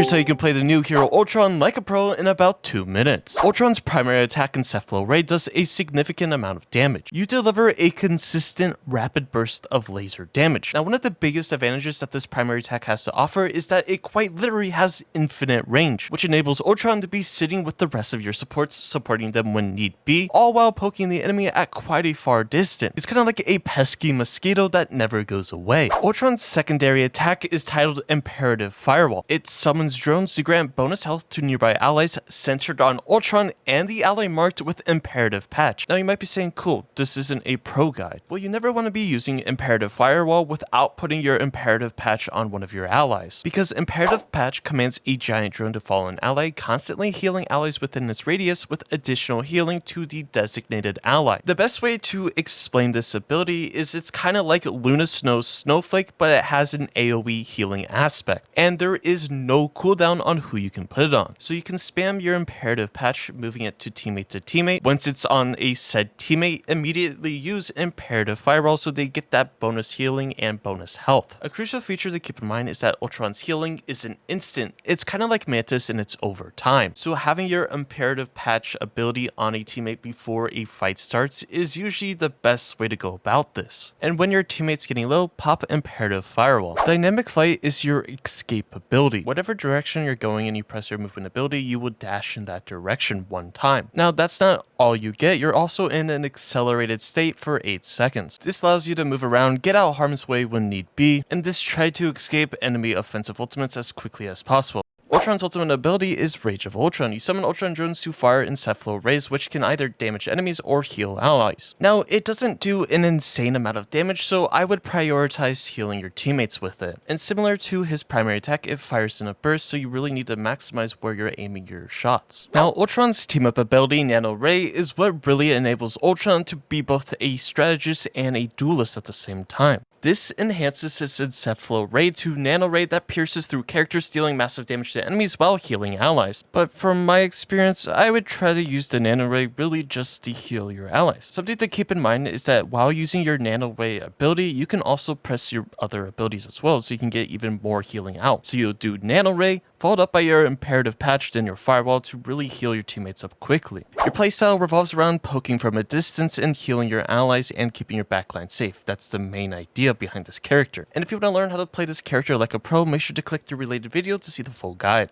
Here's how you can play the new hero Ultron like a pro in about 2 minutes. Ultron's primary attack in Set Flow Ray does a significant amount of damage. You deliver a consistent, rapid burst of laser damage. Now, one of the biggest advantages that this primary attack has to offer is that it quite literally has infinite range, which enables Ultron to be sitting with the rest of your supports, supporting them when need be, all while poking the enemy at quite a far distance. It's kind of like a pesky mosquito that never goes away. Ultron's secondary attack is titled Imperative Firewall. It summons drones to grant bonus health to nearby allies centered on Ultron and the ally marked with Imperative Patch. Now you might be saying, cool, this isn't a pro guide. Well, you never want to be using Imperative Firewall without putting your Imperative Patch on one of your allies, because Imperative Patch commands a giant drone to follow an ally, constantly healing allies within its radius with additional healing to the designated ally. The best way to explain this ability is it's kind of like Luna Snow's Snowflake, but it has an AoE healing aspect, and there is no cooldown on who you can put it on. So you can spam your Imperative Patch, moving it to teammate. Once it's on a said teammate, immediately use Imperative Firewall so they get that bonus healing and bonus health. A crucial feature to keep in mind is that Ultron's healing isn't instant. It's kind of like Mantis and it's over time. So having your Imperative Patch ability on a teammate before a fight starts is usually the best way to go about this. And when your teammate's getting low, pop Imperative Firewall. Dynamic Flight is your escape ability. Whatever direction you're going and you press your movement ability, you will dash in that direction one time. Now that's not all you get, you're also in an accelerated state for 8 seconds. This allows you to move around, get out of harm's way when need be, and this try to escape enemy offensive ultimates as quickly as possible. Ultron's ultimate ability is Rage of Ultron. You summon Ultron drones to fire in set flow rays, which can either damage enemies or heal allies. Now, it doesn't do an insane amount of damage, so I would prioritize healing your teammates with it. And similar to his primary attack, it fires in a burst, so you really need to maximize where you're aiming your shots. Now, Ultron's team-up ability, Nano Ray, is what really enables Ultron to be both a strategist and a duelist at the same time. This enhances his Set Flow Ray to Nano Ray that pierces through characters, dealing massive damage to enemies while healing allies. But from my experience, I would try to use the Nano Ray really just to heal your allies. Something to keep in mind is that while using your Nano Ray ability, you can also press your other abilities as well, so you can get even more healing out. So you'll do Nano Ray, followed up by your Imperative Patch, then your Firewall to really heal your teammates up quickly. Your playstyle revolves around poking from a distance and healing your allies and keeping your backline safe. That's the main idea behind this character. And if you want to learn how to play this character like a pro, make sure to click the related video to see the full guide.